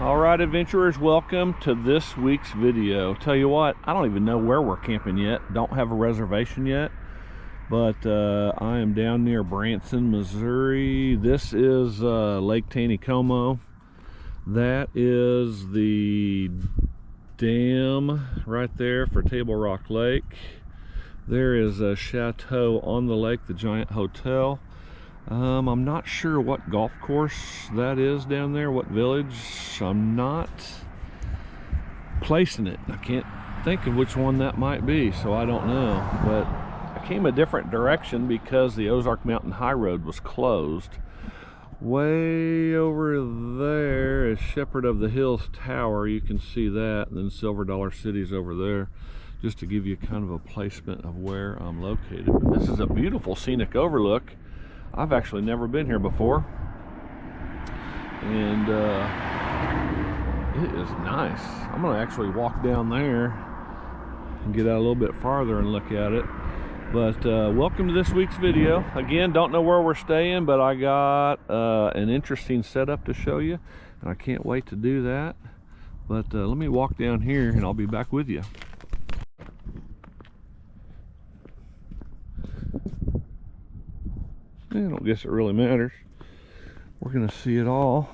All right, adventurers, welcome to this week's video. Tell you what, I don't even know where we're camping yet. Don't have a reservation yet, but I am down near Branson, Missouri. This is Lake Taneycomo. That is the dam right there for Table Rock Lake. There is a chateau on the lake, the Giant Hotel. I'm not sure what golf course that is down there, what village. I'm not placing it. I can't think of which one that might be, so I don't know. But I came a different direction because the Ozark Mountain High Road was closed. Way over there is Shepherd of the Hills Tower. You can see that, and then Silver Dollar City's over there, just to give you kind of a placement of where I'm located. But this is a beautiful scenic overlook. I've actually never been here before, and it is nice. I'm gonna actually walk down there and get out a little bit farther and look at it. But welcome to this week's video. Again, don't know where we're staying, but I got an interesting setup to show you, and I can't wait to do that. But let me walk down here and I'll be back with you. I don't guess it really matters. We're gonna see it all.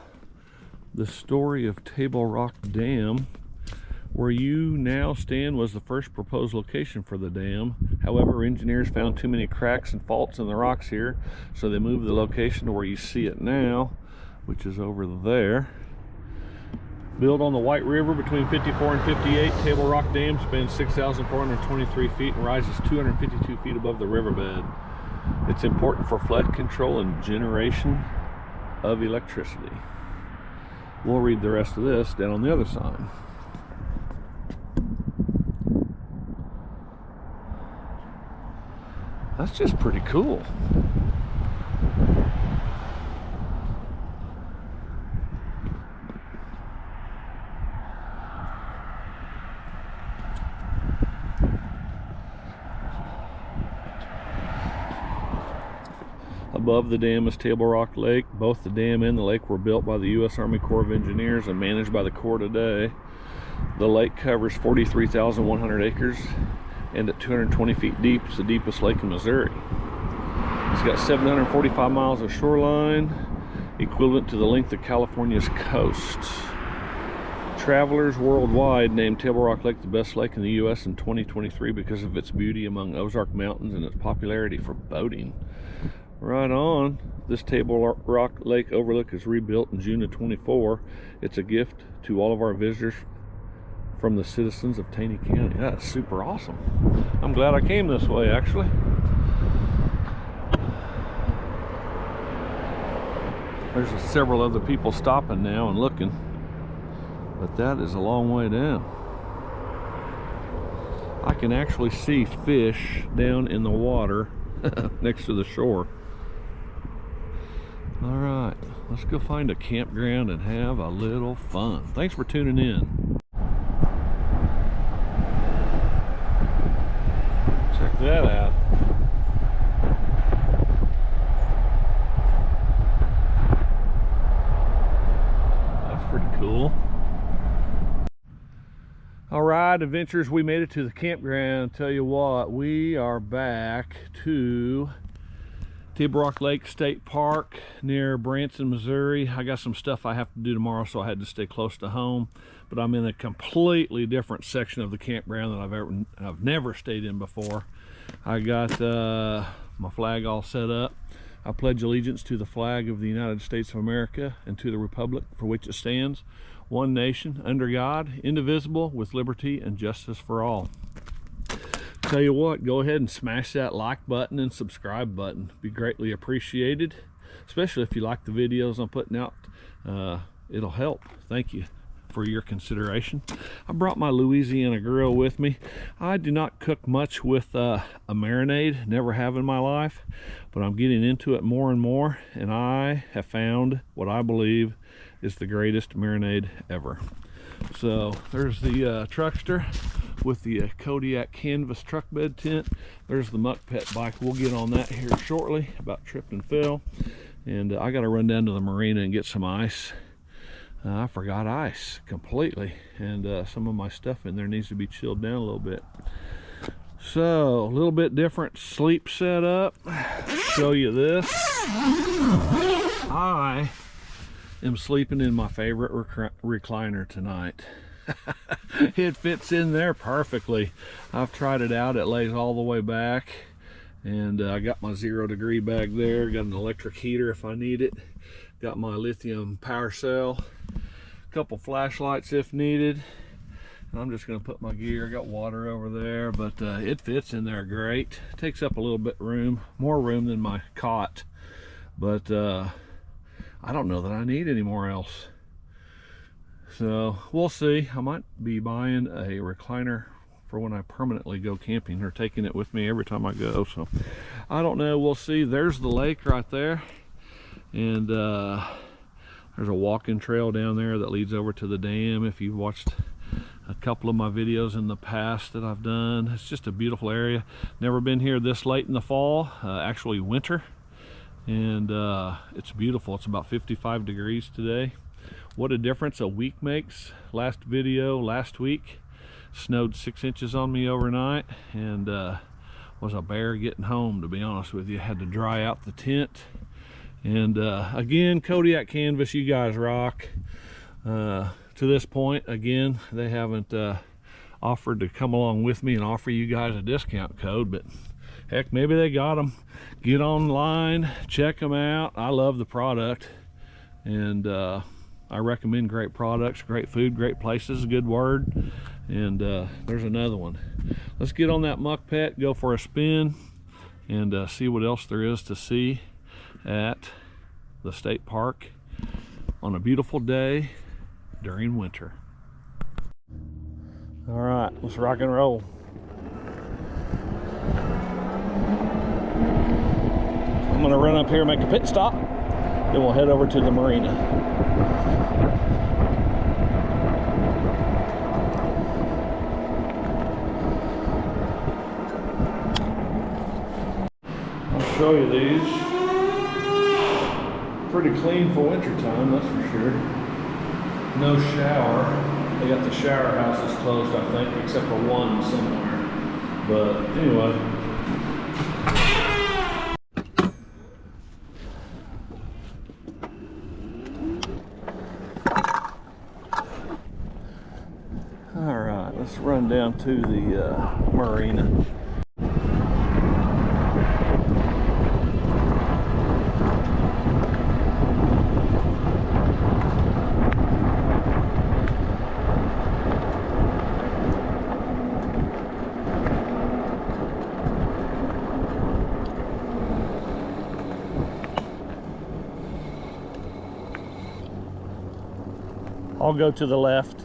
The story of Table Rock Dam. Where you now stand was the first proposed location for the dam. However, engineers found too many cracks and faults in the rocks here, so they moved the location to where you see it now, which is over there. Built on the White River between 54 and 58, Table Rock Dam spans 6,423 feet and rises 252 feet above the riverbed. It's important for flood control and generation of electricity. We'll read the rest of this down on the other side. That's just pretty cool. Above the dam is Table Rock Lake. Both the dam and the lake were built by the U.S. Army Corps of Engineers and managed by the Corps today. The lake covers 43,100 acres, and at 220 feet deep, it's the deepest lake in Missouri. It's got 745 miles of shoreline, equivalent to the length of California's coast. Travelers worldwide named Table Rock Lake the best lake in the U.S. in 2023 because of its beauty among Ozark Mountains and its popularity for boating. Right on. This Table Rock Lake overlook is rebuilt in June of 24. It's a gift to all of our visitors from the citizens of Taney County. That's super awesome. I'm glad I came this way, actually. There's several other people stopping now and looking, but that is a long way down. I can actually see fish down in the water next to the shore. All right, let's go find a campground and have a little fun. Thanks for tuning in. Check that out. That's pretty cool. All right, adventurers, we made it to the campground. Tell you what, we are back to Table Rock Lake State Park near Branson, Missouri. I got some stuff I have to do tomorrow, so I had to stay close to home. But I'm in a completely different section of the campground that I've never stayed in before. I got my flag all set up. I pledge allegiance to the flag of the United States of America and to the republic for which it stands, one nation, under God, indivisible, with liberty and justice for all. Tell you what, go ahead and smash that like button and subscribe button. Be greatly appreciated, especially if you like the videos I'm putting out. It'll help. Thank you for your consideration. I brought my Louisiana grill with me. I do not cook much with a marinade, never have in my life, but I'm getting into it more and more, and I have found what I believe is the greatest marinade ever. So there's the truckster with the Kodiak canvas truck bed tent. There's the MUKKPET bike. We'll get on that here shortly. About tripped and fell, and I got to run down to the marina and get some ice. I forgot ice completely, and some of my stuff in there needs to be chilled down a little bit. So, a little bit different sleep setup. Show you this. I am sleeping in my favorite recliner tonight. It fits in there perfectly. I've tried it out. It lays all the way back, and I got my 0-degree bag there. Got an electric heater if I need it. Got my lithium power cell. A couple flashlights if needed. And I'm just going to put my gear. Got water over there, but it fits in there great. Takes up a little bit room, more room than my cot, but I don't know that I need any more else. So we'll see. I might be buying a recliner for when I permanently go camping, or taking it with me every time I go. So I don't know. We'll see. There's the lake right there, and there's a walking trail down there that leads over to the dam. If you've watched a couple of my videos in the past that I've done, it's just a beautiful area. Never been here this late in the fall, actually winter, and it's beautiful. It's about 55 degrees today. What a difference a week makes. Last video last week snowed 6 inches on me overnight, and was a bear getting home, to be honest with you. Had to dry out the tent. And again, Kodiak Canvas, you guys rock. To this point, again, they haven't offered to come along with me and offer you guys a discount code, but heck, maybe they got them. Get online, check them out. I love the product, and I recommend great products, great food, great places, good word. And there's another one. Let's get on that MUKKPET, go for a spin, and see what else there is to see at the state park on a beautiful day during winter. All right, let's rock and roll. I'm gonna run up here, make a pit stop, then we'll head over to the marina. I'll show you these. Pretty clean for winter time, that's for sure. No shower. They got the shower houses closed, I think, except for one somewhere. But anyway. All right, let's run down to the marina. I'll go to the left.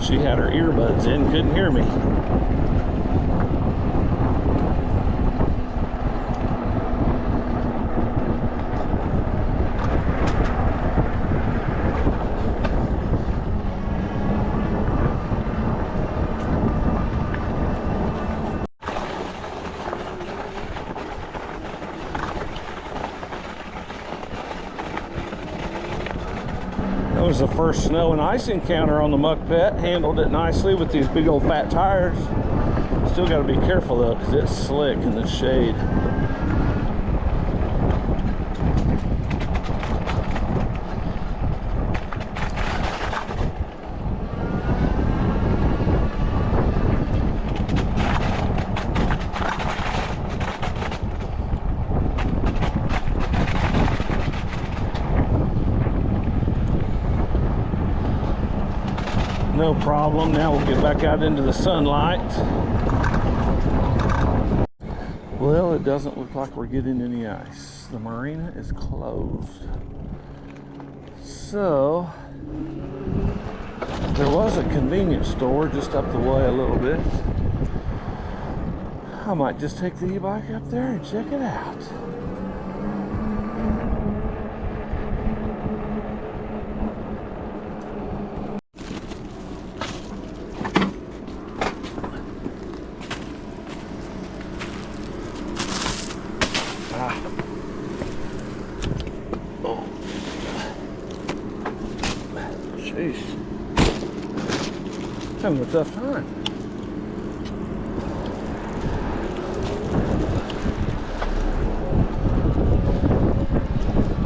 She had her earbuds in, couldn't hear me. That was the first snow and ice encounter on the MUKKPET. Handled it nicely with these big old fat tires. Still got to be careful though, because it's slick in the shade. No problem. Now we'll get back out into the sunlight. Well, it doesn't look like we're getting any ice. The marina is closed. So, there was a convenience store just up the way a little bit. I might just take the e-bike up there and check it out. Jeez. Having a tough time.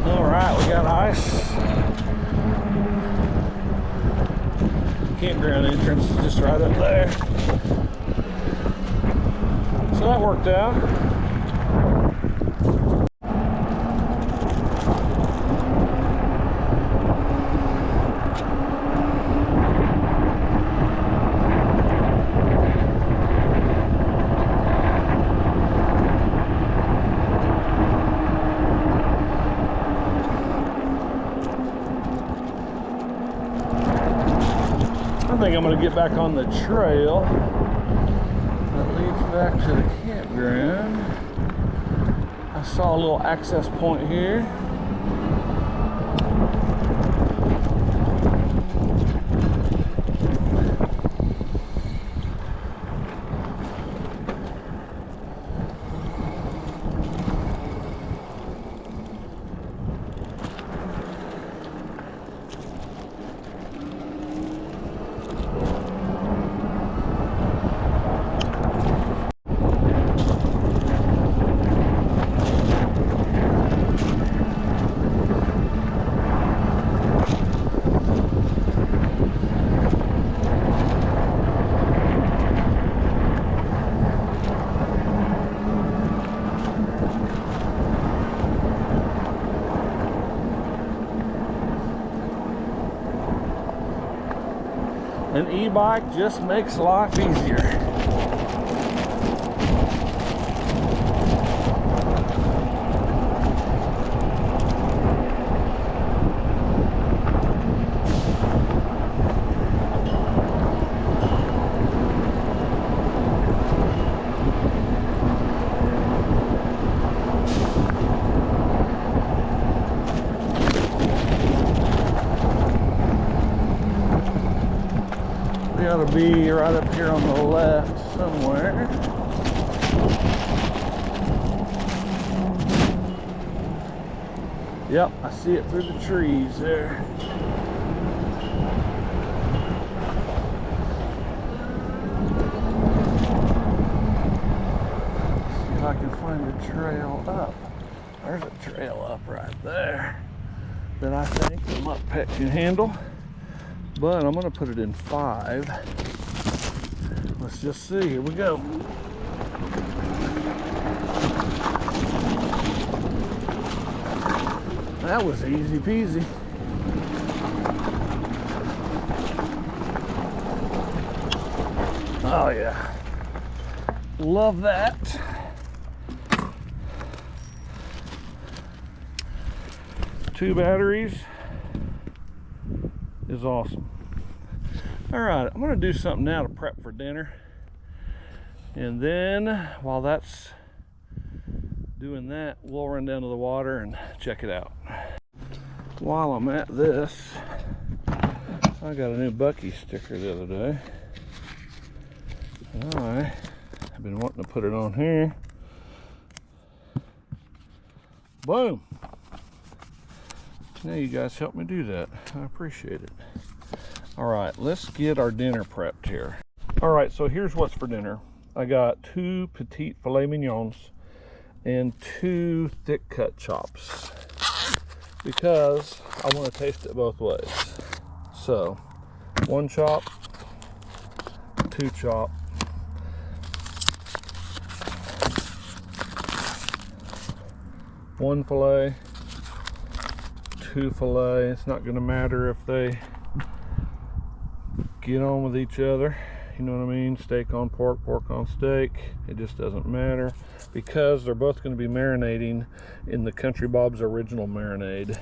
Alright, we got ice. Campground entrance is just right up there. So that worked out. I think I'm going to get back on the trail that leads back to the campground. I saw a little access point here. An e-bike just makes life easier. Got to be right up here on the left somewhere. Yep, I see it through the trees there. See if I can find a trail up. There's a trail up right there that I think the MUKKPET can handle. But I'm going to put it in 5. Let's just see. Here we go. That was easy peasy. Oh yeah. Love that. Two batteries is awesome. All right, I'm gonna do something now to prep for dinner, and then while that's doing that, we'll run down to the water and check it out. While I'm at this, I got a new Bucky sticker the other day. I've been wanting to put it on here. Boom! Now you guys help me do that. I appreciate it. All right, let's get our dinner prepped here. All right, so here's what's for dinner. I got 2 petite filet mignons and 2 thick cut chops because I want to taste it both ways. So 1 chop, 2 chop, 1 fillet, 2 fillet. It's not going to matter if they get on with each other, you know what I mean? Steak on pork, pork on steak, it just doesn't matter because they're both going to be marinating in the Country Bob's original marinade.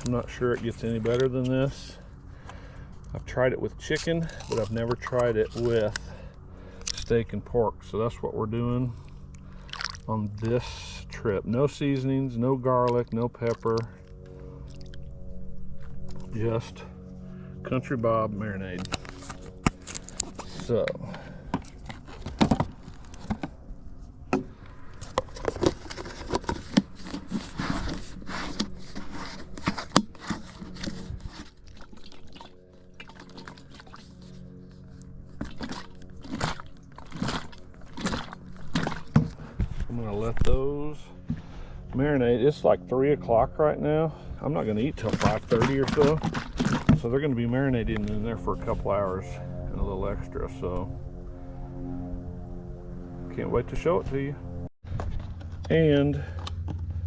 I'm not sure it gets any better than this. I've tried it with chicken, but I've never tried it with steak and pork, so that's what we're doing on this trip. No seasonings, no garlic, no pepper, just Country Bob marinade. So it's like 3 o'clock right now. I'm not gonna eat till 5:30 or so. So they're gonna be marinating in there for a couple hours and a little extra, so can't wait to show it to you. And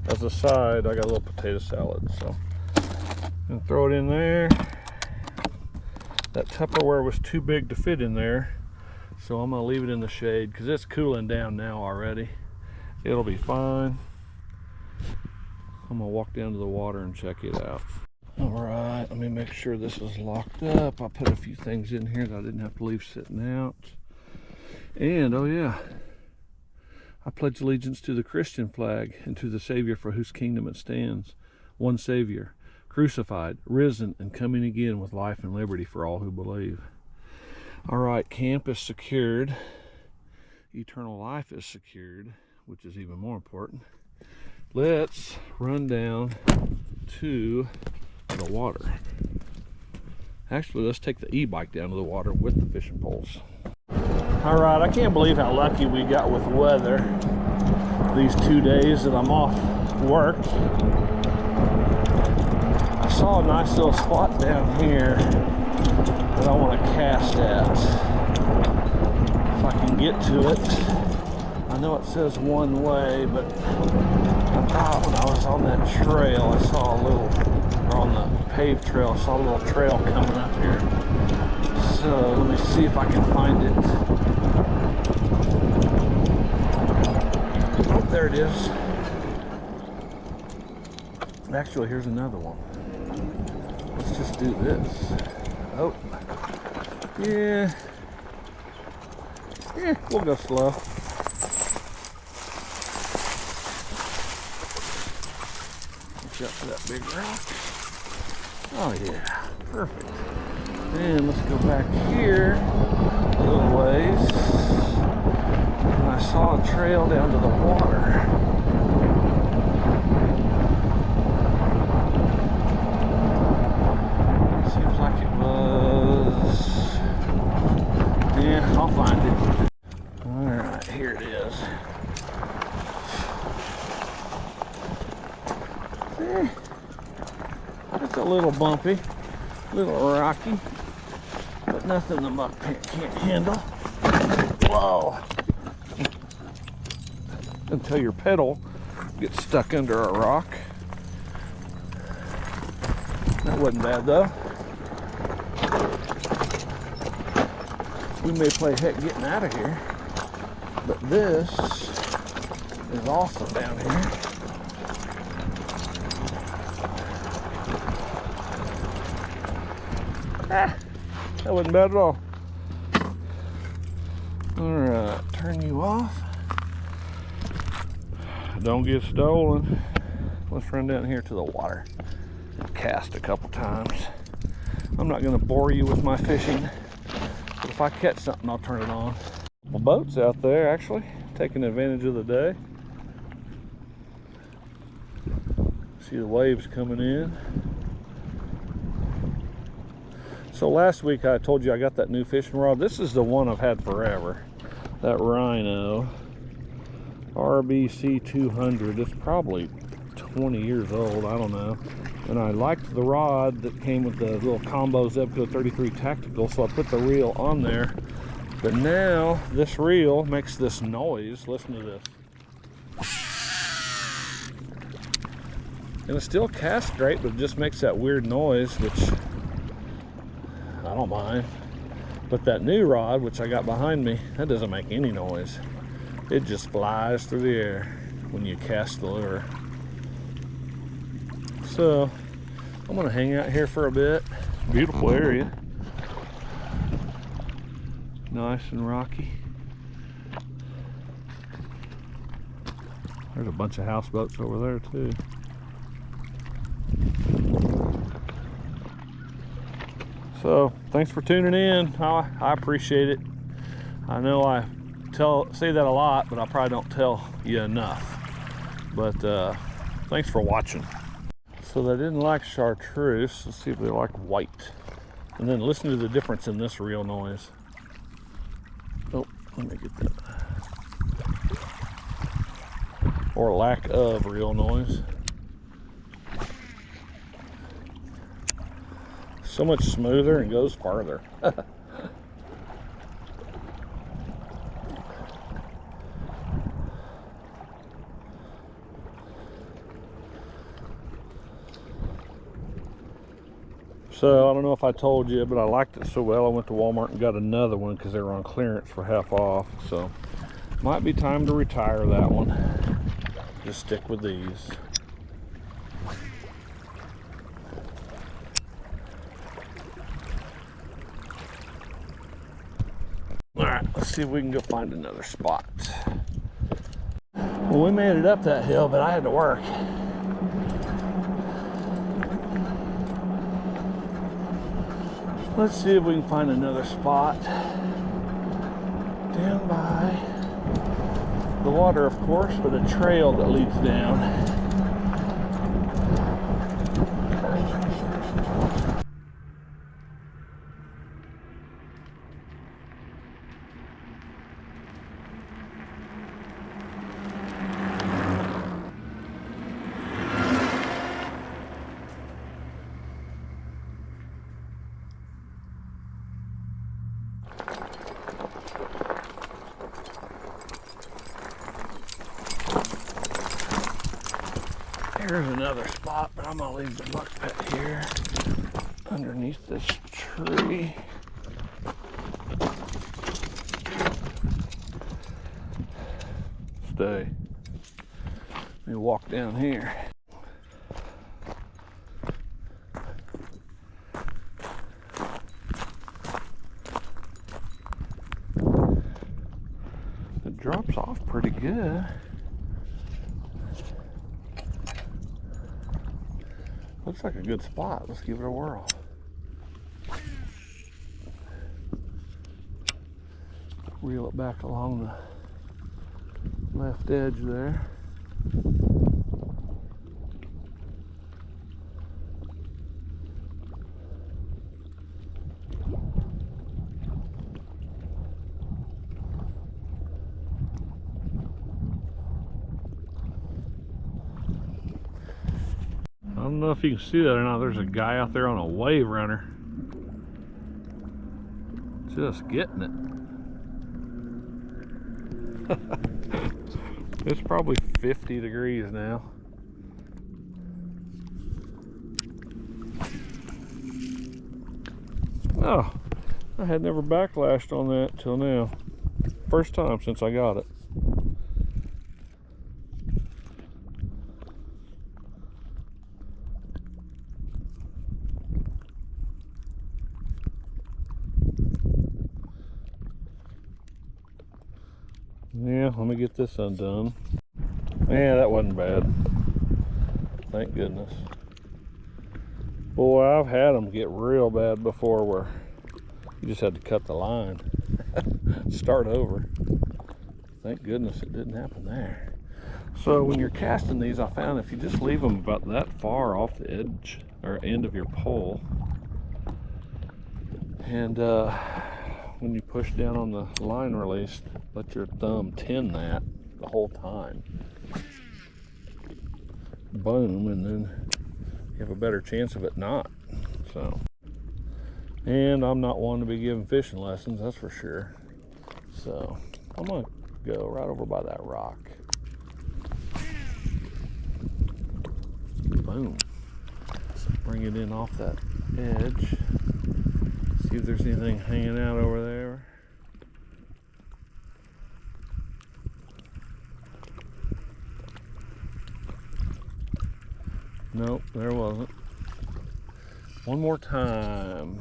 as a side, I got a little potato salad, so I'm gonna throw it in there. That Tupperware was too big to fit in there, so I'm gonna leave it in the shade because it's cooling down now already. It'll be fine. I'm gonna walk down to the water and check it out. All right, let me make sure this is locked up. I put a few things in here that I didn't have to leave sitting out. And oh yeah, I pledge allegiance to the Christian flag and to the Savior for whose kingdom it stands. One Savior, crucified, risen, and coming again with life and liberty for all who believe. All right, camp is secured. Eternal life is secured, which is even more important. Let's run down to the water. Actually, let's take the e-bike down to the water with the fishing poles. All right, I can't believe how lucky we got with weather these 2 days that I'm off work. I saw a nice little spot down here that I want to cast at. If I can get to it. I know it says one way, but I thought when I was on that trail, I saw a little, or on the paved trail, I saw a little trail coming up here. So let me see if I can find it. Oh, there it is. Actually, here's another one. Let's just do this. Oh, yeah. We'll go slow. Up to that big rock. Oh yeah, perfect. And let's go back here a little ways. And I saw a trail down to the water. Seems like it was. Yeah, I'll find it. All right, here it is. It's a little bumpy, a little rocky, but nothing the MUKKPET can't handle. Whoa! Until your pedal gets stuck under a rock. That wasn't bad though. We may play heck getting out of here, but this is awesome down here. That wasn't bad at all. Alright, turn you off. Don't get stolen. Let's run down here to the water and cast a couple times. I'm not going to bore you with my fishing, but if I catch something, I'll turn it on. My boat's out there actually, taking advantage of the day. See the waves coming in. So last week I told you I got that new fishing rod. This is the one I've had forever. That Rhino RBC 200. It's probably 20 years old, I don't know. And I liked the rod that came with the little combo Zebco 33 Tactical, so I put the reel on there. But now this reel makes this noise. Listen to this. And it still casts great, but it just makes that weird noise, which I don't mind. But that new rod, which I got behind me, that doesn't make any noise. It just flies through the air when you cast the lure. So I'm gonna hang out here for a bit. Beautiful area. Nice and rocky. There's a bunch of houseboats over there too. So thanks for tuning in. I appreciate it. I know I say that a lot, but I probably don't tell you enough. But thanks for watching. So they didn't like chartreuse. Let's see if they like white. And then listen to the difference in this reel noise. Oh, let me get that. Or lack of reel noise. so much smoother and goes farther. So I don't know if I told you, but I liked it so well I went to Walmart and got another one because they were on clearance for half off. So might be time to retire that one. Just stick with these. All right, let's see if we can go find another spot. Well, we made it up that hill, but I had to work. Let's see if we can find another spot down by the water, of course, but a trail that leads down. Here's another spot, but I'm gonna leave the MUKKPET here underneath this tree. Stay. Let me walk down here. It drops off pretty good. Looks like a good spot. Let's give it a whirl. Reel it back along the left edge there. I don't know if you can see that or not. There's a guy out there on a wave runner. Just getting it. It's probably 50 degrees now. Oh, I had never backlashed on that till now. First time since I got it. Yeah, let me get this undone. Yeah, that wasn't bad. Thank goodness. Boy, I've had them get real bad before where you just had to cut the line. Start over. Thank goodness it didn't happen there. So when you're casting these, I found if you just leave them about that far off the edge or end of your pole, and when you push down on the line release, let your thumb tin that the whole time. Boom, and then you have a better chance of it not. So, and I'm not one to be giving fishing lessons, that's for sure. So I'm gonna go right over by that rock. Boom. Bring it in off that edge. See if there's anything hanging out over there. Nope, there wasn't. One more time.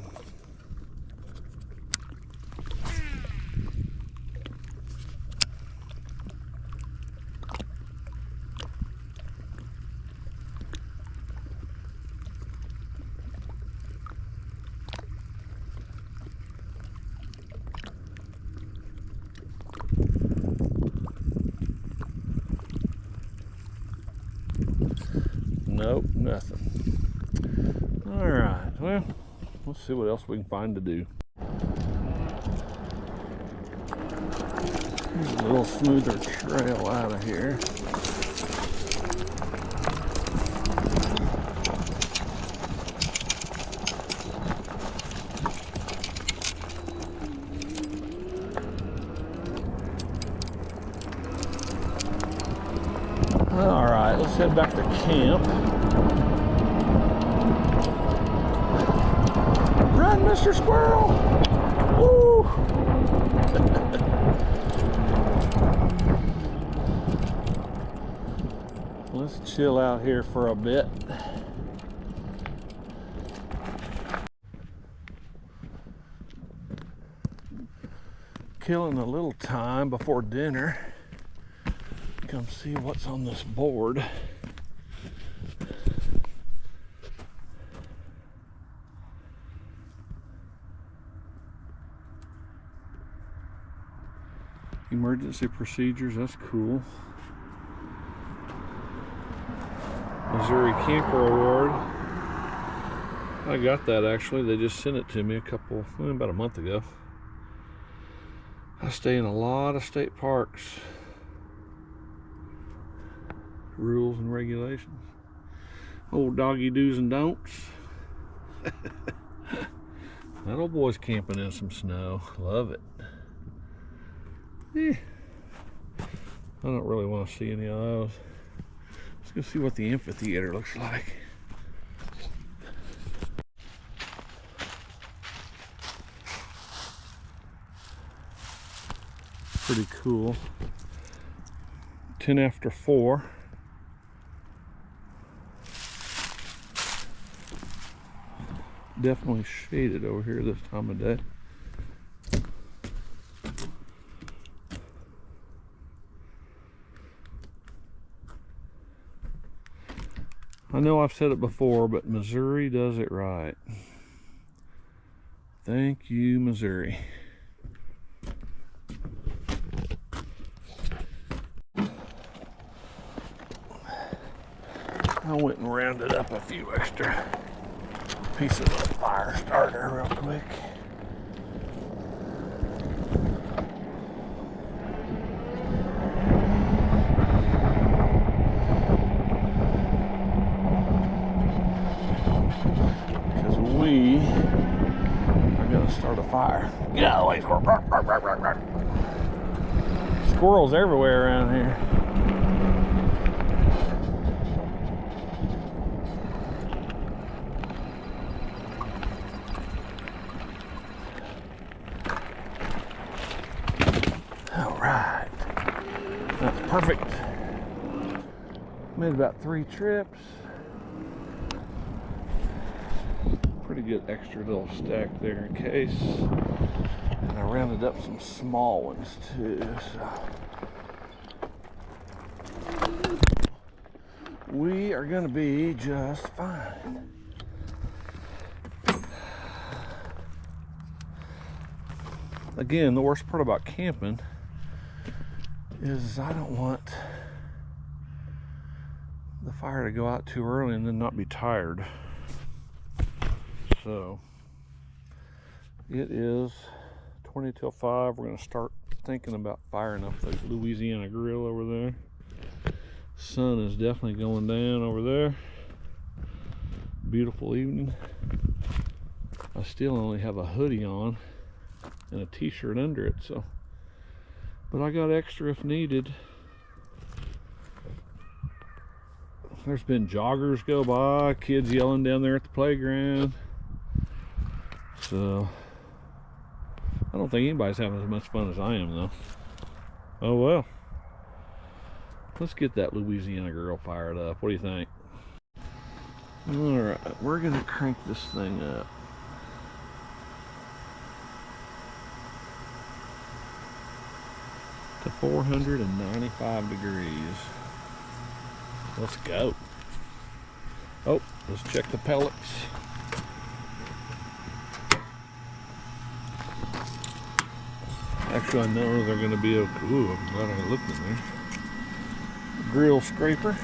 Nope, nothing. All right, well, let's see what else we can find to do. Here's a little smoother trail out of here. let's head back to camp. Run, Mr. Squirrel! Woo! Let's chill out here for a bit. Killing a little time before dinner. Come see what's on this board. Emergency procedures, that's cool. Missouri Camper Award. I got that actually. They just sent it to me about a month ago. I stay in a lot of state parks. Rules and regulations. Old doggy do's and don'ts. That old boy's camping in some snow. Love it. I don't really want to see any of those. Let's go see what the amphitheater looks like. Pretty cool. 10 after 4. Definitely shaded over here this time of day. I know I've said it before, but Missouri does it right. Thank you, Missouri. I went and rounded up a few extra pieces of fire starter real quick. Because we are going to start a fire. Get out of the way, squirrel. Squirrels everywhere around here. Perfect. Made about 3 trips. Pretty good extra little stack there in case. And I rounded up some small ones too. So we are going to be just fine. Again, the worst part about camping is I don't want the fire to go out too early and then not be tired. So it is 20 till 5. We're going to start thinking about firing up the Louisiana grill over there. Sun is definitely going down over there. Beautiful evening. I still only have a hoodie on and a t-shirt under it, so but I got extra if needed. There's been joggers go by, kids yelling down there at the playground. So I don't think anybody's having as much fun as I am though. Oh well. Let's get that Louisiana grill fired up. What do you think? Alright, we're gonna crank this thing up. To 495 degrees. Let's go. Oh, let's check the pellets. Actually, I know they're going to be okay. Ooh, I'm glad I looked in there. Grill scraper.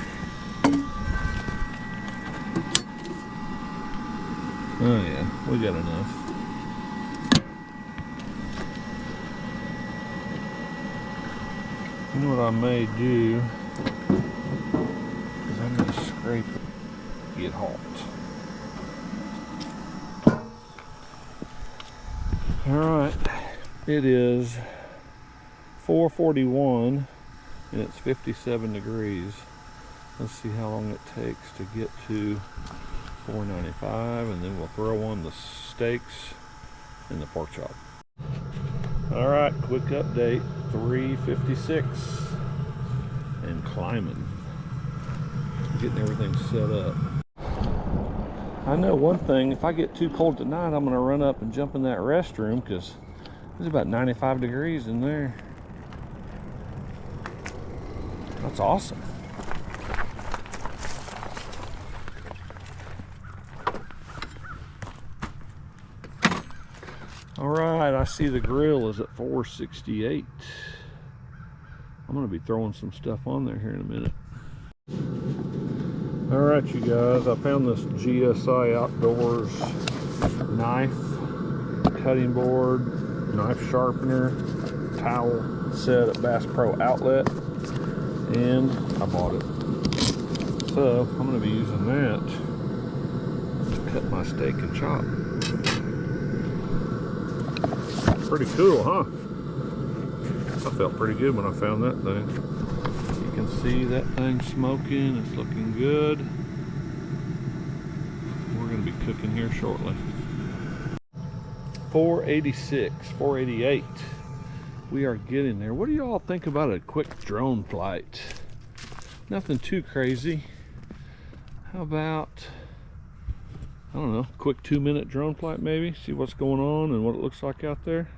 Oh yeah, we got enough. You know what I may do is I'm going to scrape it, get hot. Alright, it is 4:41 and it's 57 degrees. Let's see how long it takes to get to $4.95, and then we'll throw on the steaks and the pork chop. All right, quick update, 3:56 and climbing, getting everything set up. I know one thing, if I get too cold tonight, I'm gonna run up and jump in that restroom because it's about 95 degrees in there. That's awesome. All right, I see the grill is at 468. I'm gonna be throwing some stuff on there here in a minute. All right, you guys, I found this GSI Outdoors knife, cutting board, knife sharpener, towel set at Bass Pro Outlet, and I bought it. So I'm gonna be using that to cut my steak and chop. Pretty cool, huh? I felt pretty good when I found that thing. You can see that thing smoking. It's looking good. We're going to be cooking here shortly. 486, 488. We are getting there. What do you all think about a quick drone flight? Nothing too crazy. How about, I don't know, quick 2-minute drone flight maybe? See what's going on and what it looks like out there.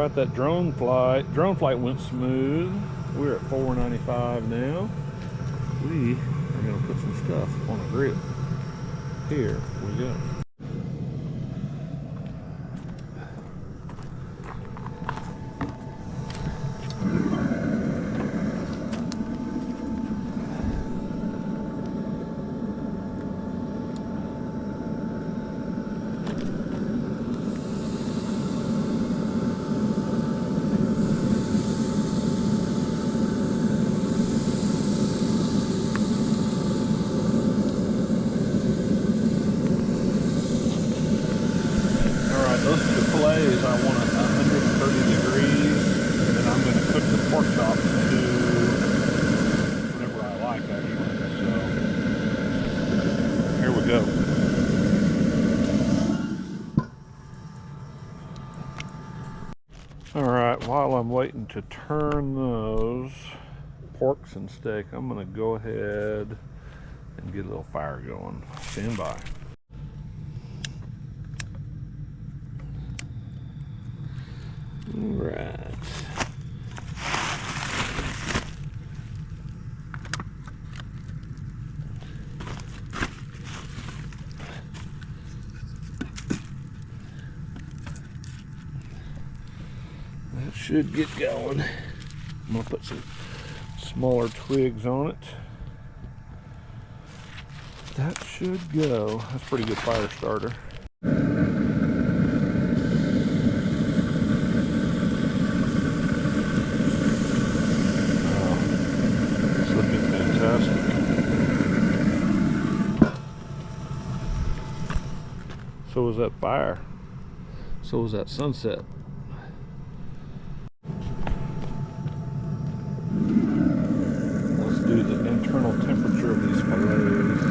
right, that drone flight went smooth. We're at 495 now. We are going to put some stuff on the grill. Here we go. Those fillets I want at 130 degrees, and then I'm going to cook the pork chops to whatever I like actually. So here we go. Alright, while I'm waiting to turn those porks and steak, I'm going to go ahead and get a little fire going. Stand by. Right. That should get going. I'm gonna put some smaller twigs on it. That should go. That's a pretty good fire starter. So was that fire. So was that sunset. Let's do the internal temperature of these fillets.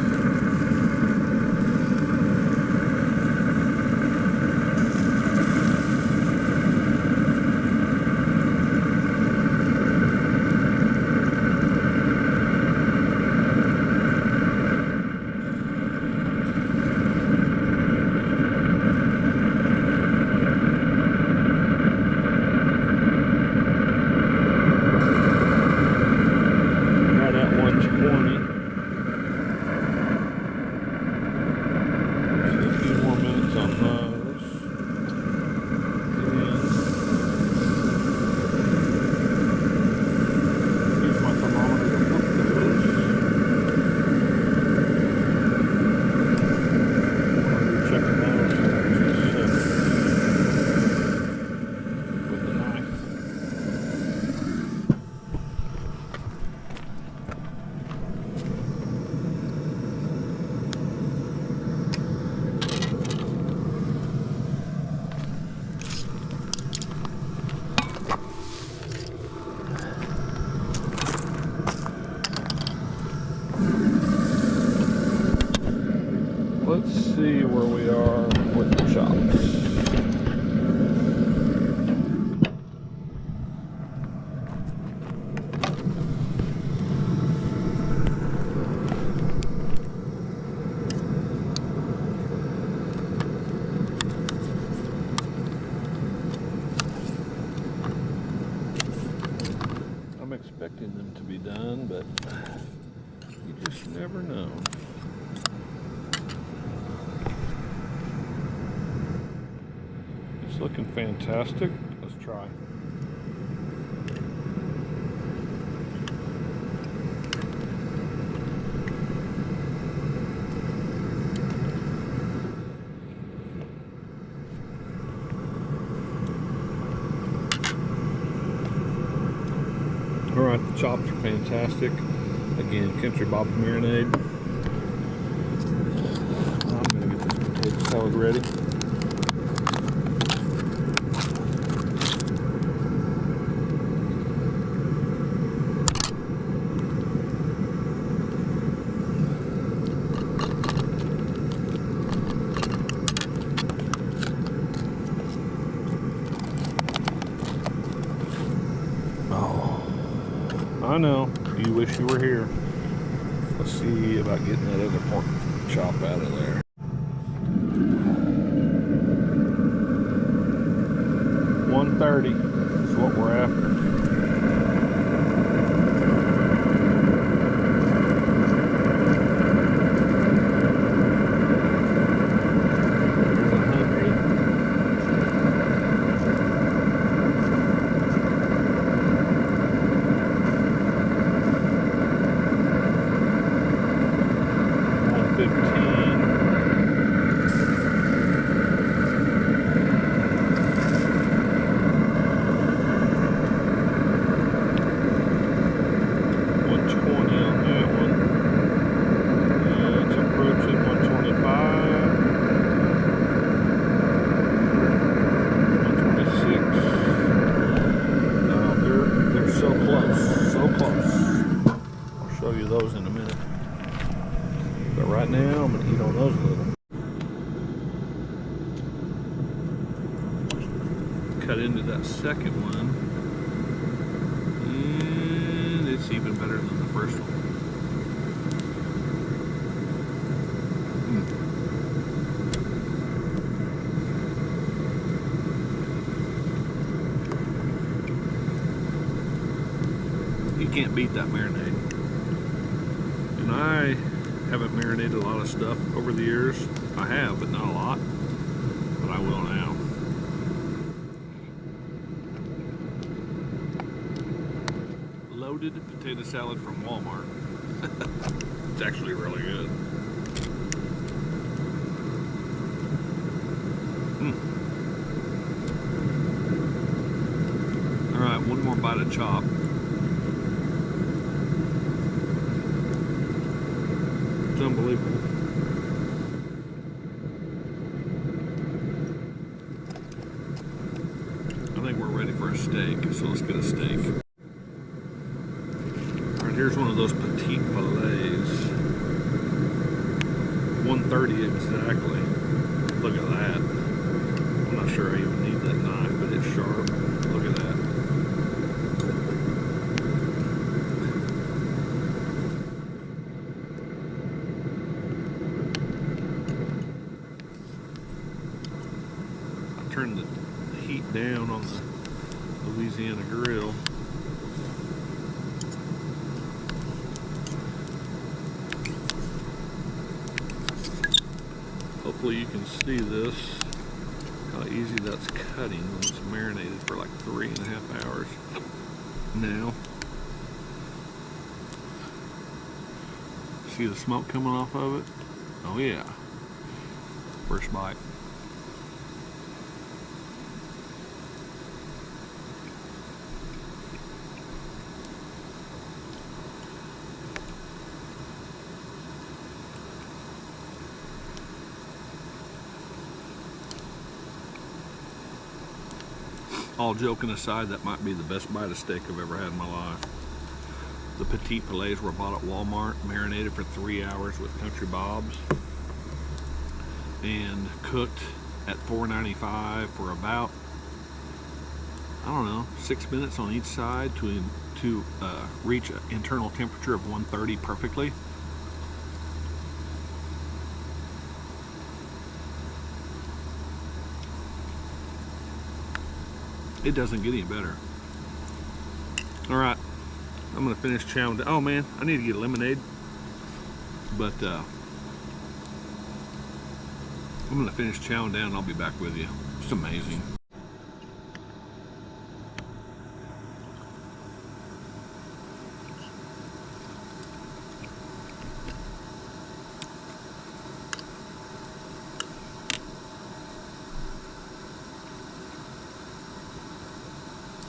Let's see where we are with the chops. I'm expecting them to be done, but you just never know. It's looking fantastic. Let's try. Alright, the chops are fantastic. Again, Country Bob's Marinade. I'm going to get this potato salad ready. I know, you wish you were here. Let's see about getting that other pork chop out of there. One. 130 is what we're after. Those in a minute, but right now I'm gonna eat on those a little. Cut into that second one, and it's even better than the first one. You can't beat that marinade. And I haven't marinated a lot of stuff over the years. I have, but not a lot. But I will now. Loaded potato salad from Walmart. It's actually really good. All right, one more bite of chop. It's unbelievable. I think we're ready for a steak, so let's get a steak. All right, here's one of those petite fillets. 130 exactly. Look at that. I'm not sure I even need that knife, but it's sharp. Look at that. Turn the heat down on the Louisiana grill. Hopefully you can see this, how easy that's cutting when it's marinated for like 3.5 hours. Now, see the smoke coming off of it? Oh yeah, first bite. All joking aside, that might be the best bite of steak I've ever had in my life. The petite fillets were bought at Walmart, marinated for 3 hours with Country Bob's, and cooked at $4.95 for about, I don't know, 6 minutes on each side to reach an internal temperature of 130 perfectly. It doesn't get any better. All right, I'm gonna finish chowing down. Oh man, I need to get lemonade, but I'm gonna finish chowing down and I'll be back with you. It's amazing.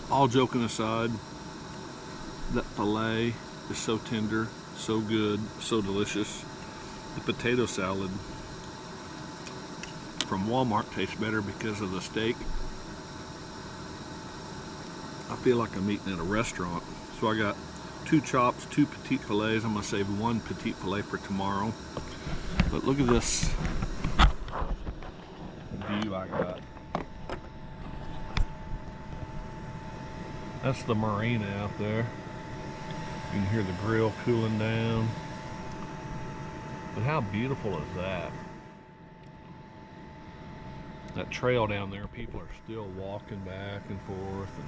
All joking aside, that filet is so tender, so good, so delicious. The potato salad from Walmart tastes better because of the steak. I feel like I'm eating at a restaurant. So I got 2 chops, 2 petite fillets. I'm gonna save 1 petite fillet for tomorrow. But look at this view I got. That's the marina out there. You can hear the grill cooling down. But how beautiful is that? that trail down there, people are still walking back and forth. And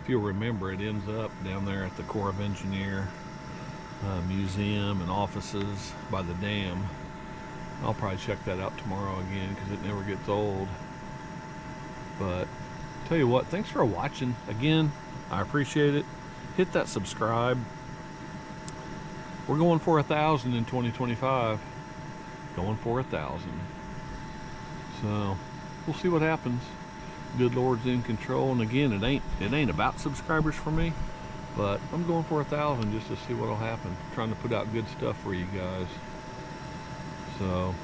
if you'll remember, it ends up down there at the Corps of Engineer museum and offices by the dam. I'll probably check that out tomorrow again because it never gets old. But tell you what, thanks for watching again. I appreciate it. Hit that subscribe. We're going for 1,000 in 2025. Going for 1,000. So we'll see what happens. Good Lord's in control. And again, it ain't about subscribers for me, but I'm going for 1,000 just to see what'll happen. Trying to put out good stuff for you guys. So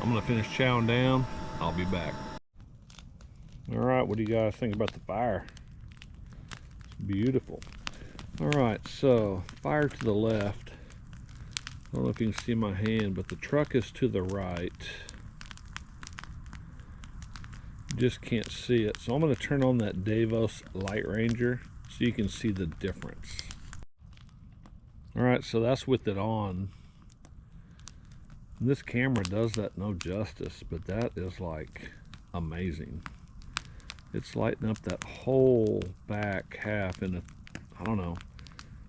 I'm gonna finish chowing down. I'll be back. All right, what do you guys think about the fire? It's beautiful. All right, so fire to the left. I don't know if you can see my hand, but the truck is to the right. Just can't see it. So I'm going to turn on that Davos Light Ranger so you can see the difference. All right, so that's with it on. And this camera does that no justice, but that is like amazing. It's lighting up that whole back half in a, I don't know,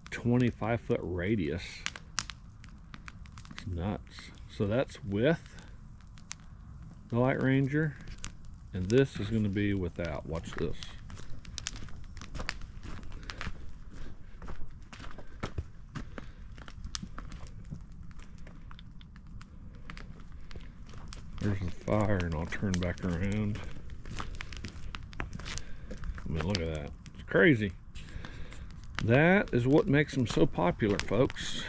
25-foot radius. It's nuts. So that's with the Light Ranger, and this is going to be without. Watch this. There's the fire, and I'll turn back around. I mean, look at that. It's crazy. That is what makes them so popular, folks.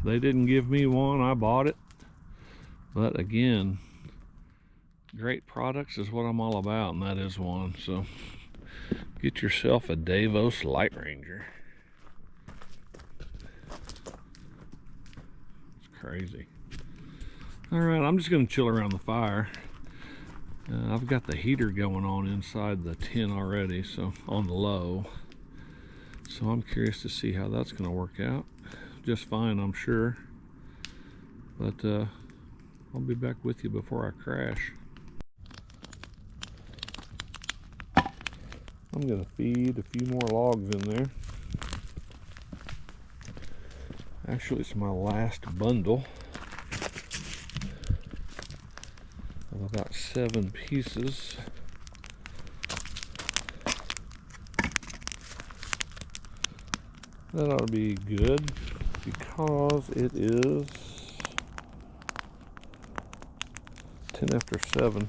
They didn't give me one, I bought it. But again, great products is what I'm all about, and that is one. So get yourself a Davos Light Ranger. It's crazy. All right, I'm just gonna chill around the fire. I've got the heater going on inside the tent already, so on the low. So I'm curious to see how that's gonna work out. Just fine, I'm sure. But I'll be back with you before I crash. I'm gonna feed a few more logs in there. Actually, it's my last bundle of about 7 pieces. That ought to be good because it is 10 after 7.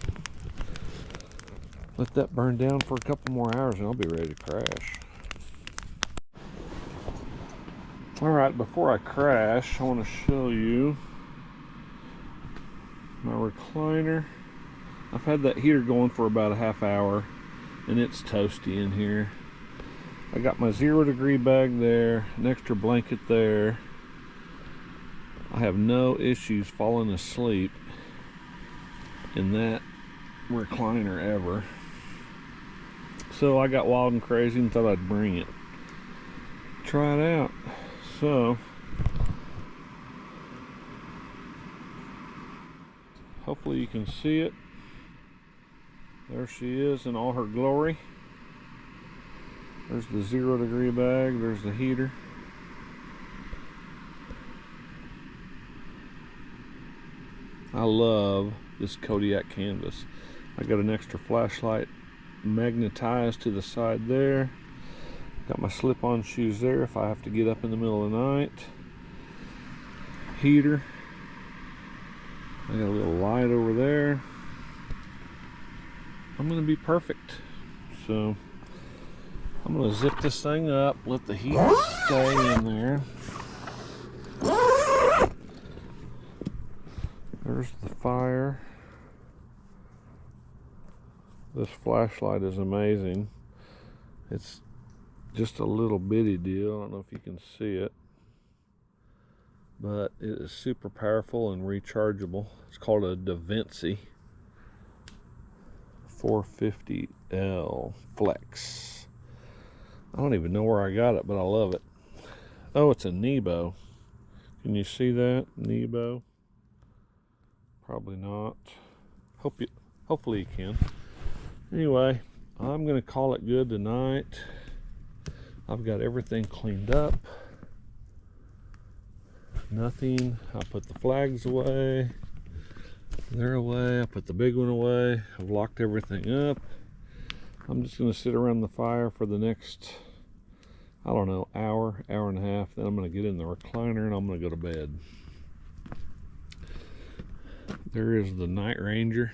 Let that burn down for a couple more hours and I'll be ready to crash. Alright, before I crash, I want to show you my recliner. I've had that heater going for about a half hour and it's toasty in here. I got my 0-degree bag there, an extra blanket there. I have no issues falling asleep in that recliner ever. So I got wild and crazy and thought I'd bring it. Try it out. So hopefully you can see it. There she is in all her glory. There's the 0-degree bag, there's the heater. I love this Kodiak canvas. I got an extra flashlight magnetized to the side there. Got my slip-on shoes there if I have to get up in the middle of the night. Heater. I got a little light over there. I'm gonna be perfect. So I'm gonna zip this thing up, let the heat stay in there. There's the fire. This flashlight is amazing. It's just a little bitty deal. I don't know if you can see it, but it is super powerful and rechargeable. It's called a Da Vinci 450L Flex. I don't even know where I got it, but I love it. Oh, it's a Nebo. Can you see that, Nebo? Probably not. Hopefully you can. Anyway, I'm gonna call it good tonight. I've got everything cleaned up. Nothing. I put the flags away. They're away. I put the big one away. I've locked everything up. I'm just gonna sit around the fire for the next, I don't know, hour and a half. Then I'm gonna get in the recliner and I'm gonna go to bed. There is the Night Ranger.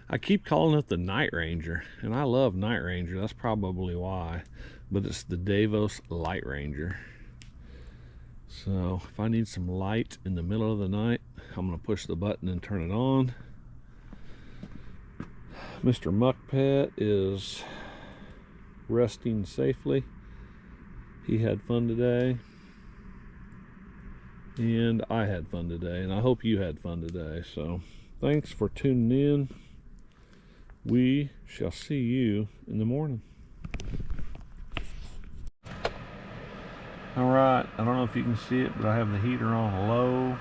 I keep calling it the Night Ranger, and I love Night Ranger. That's probably why, but it's the Davos Light Ranger. So if I need some light in the middle of the night, I'm gonna push the button and turn it on. Mr. MUKKPET is resting safely. He had fun today, and I had fun today, and I hope you had fun today. So thanks for tuning in. We shall see you in the morning. Alright, I don't know if you can see it, but I have the heater on low,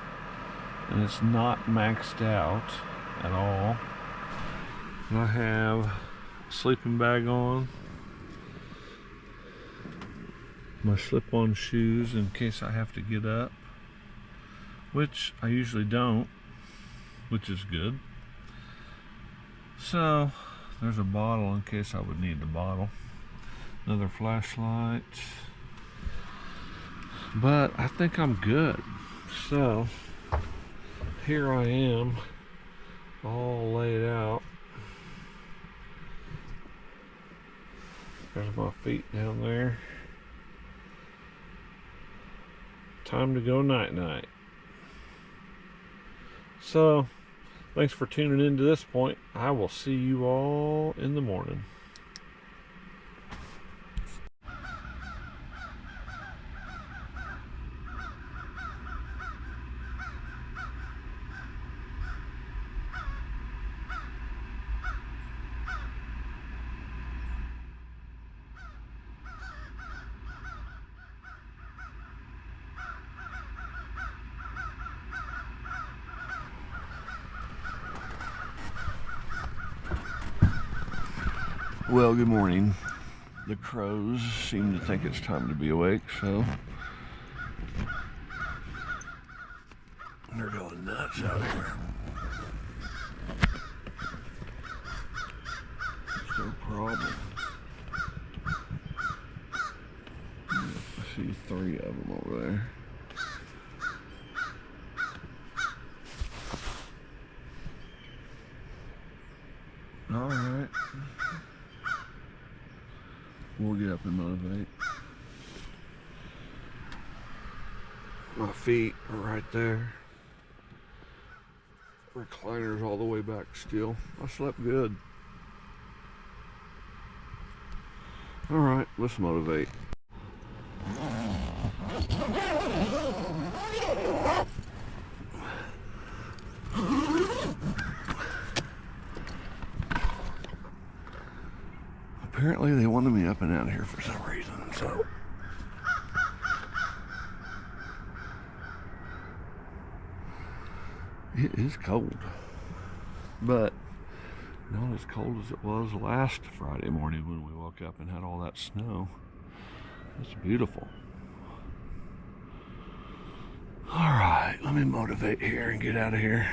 and it's not maxed out at all. I have a sleeping bag on, my slip-on shoes in case I have to get up, which I usually don't, which is good. So there's a bottle in case I would need the bottle, another flashlight, but I think I'm good. So here I am, all laid out. There's my feet down there. Time to go night-night. So thanks for tuning in to this point. I will see you all in the morning. Well, good morning. The crows seem to think it's time to be awake, so they're going nuts out here. It's no problem. I see 3 of them over there. All right. We'll get up and motivate. My feet are right there. Recliner's all the way back still. I slept good. All right, let's motivate. Apparently they wanted me up and out here for some reason, so it is cold, but not as cold as it was last Friday morning when we woke up and had all that snow. It's beautiful. All right, let me motivate here and get out of here.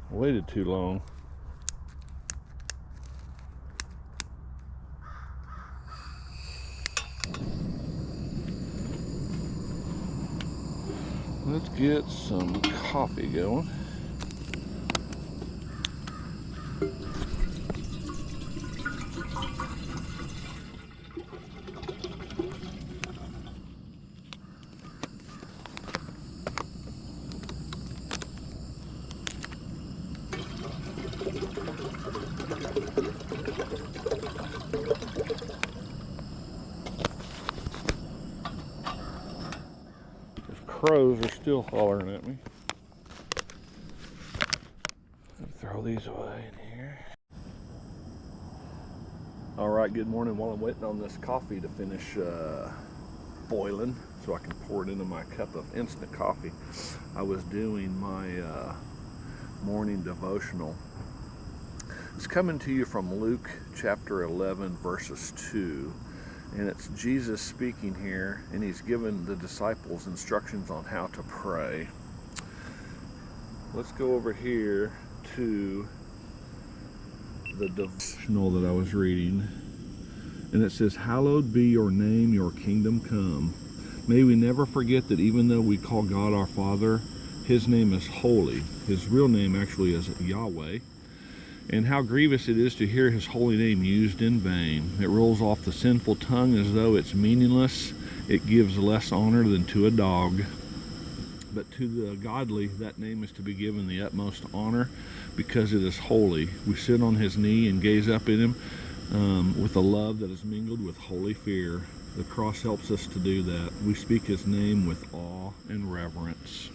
Waited too long. Let's get some coffee going. crows are still hollering at me. Throw these away in here. All right, good morning. While I'm waiting on this coffee to finish boiling so I can pour it into my cup of instant coffee, I was doing my morning devotional. It's coming to you from Luke chapter 11 verses 2, and it's Jesus speaking here, and he's given the disciples instructions on how to pray. Let's go over here to the devotional that I was reading, and it says, "Hallowed be your name, your kingdom come." May we never forget that even though we call God our Father, his name is holy. His real name actually is Yahweh. And how grievous it is to hear his holy name used in vain. It rolls off the sinful tongue as though it's meaningless. It gives less honor than to a dog. But to the godly, that name is to be given the utmost honor because it is holy. We sit on his knee and gaze up at him with a love that is mingled with holy fear. The cross helps us to do that. We speak his name with awe and reverence.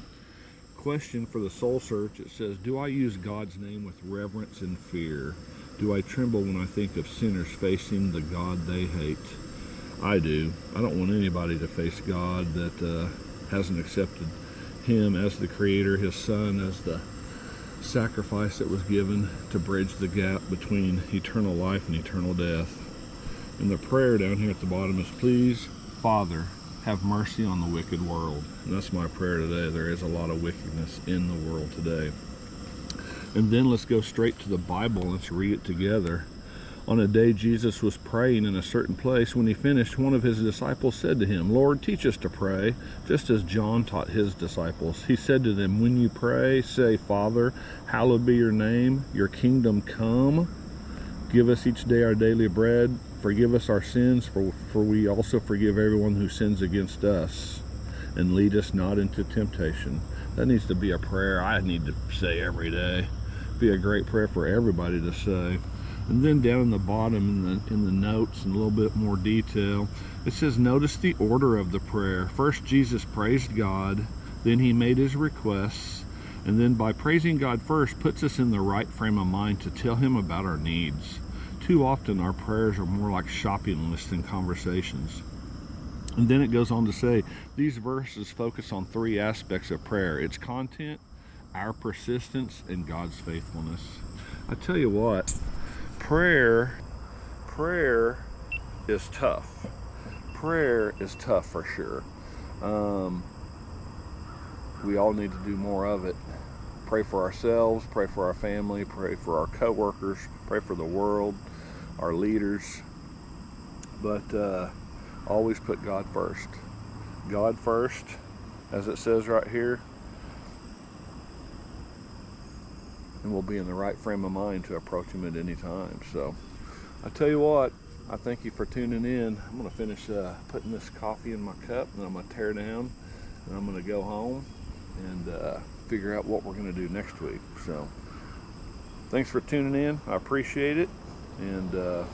Question for the soul search. It says, do I use God's name with reverence and fear? Do I tremble when I think of sinners facing the God they hate? I do. I don't want anybody to face God that hasn't accepted him as the creator, his son as the sacrifice that was given to bridge the gap between eternal life and eternal death. And the prayer down here at the bottom is, please, Father, have mercy on the wicked world. And that's my prayer today. There is a lot of wickedness in the world today. And then let's go straight to the Bible. Let's read it together. On a day Jesus was praying in a certain place. When he finished, one of his disciples said to him, "Lord, teach us to pray, just as John taught his disciples." He said to them, "When you pray, say, Father, hallowed be your name, your kingdom come. Give us each day our daily bread. Forgive us our sins, for we also forgive everyone who sins against us. And lead us not into temptation." That needs to be a prayer I need to say every day. Be a great prayer for everybody to say. And then down in the bottom in the notes in a little bit more detail, it says, notice the order of the prayer. First, Jesus praised God, then he made his requests, and then by praising God first puts us in the right frame of mind to tell him about our needs. Too often our prayers are more like shopping lists than conversations. And then it goes on to say, these verses focus on three aspects of prayer: its content, our persistence, and God's faithfulness. I tell you what, prayer is tough. Prayer is tough for sure. We all need to do more of it. Pray for ourselves, pray for our family, pray for our co-workers, pray for the world, our leaders, but always put God first. God first, as it says right here, and we'll be in the right frame of mind to approach him at any time. So I tell you what, I thank you for tuning in. I'm going to finish putting this coffee in my cup, and I'm going to tear down, and I'm going to go home and figure out what we're going to do next week. So thanks for tuning in. I appreciate it. And I'll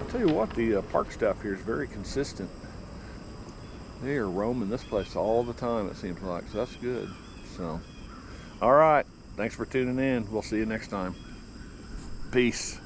tell you what, the park staff here is very consistent. They are roaming this place all the time, it seems like, so that's good. So all right, thanks for tuning in. We'll see you next time. Peace.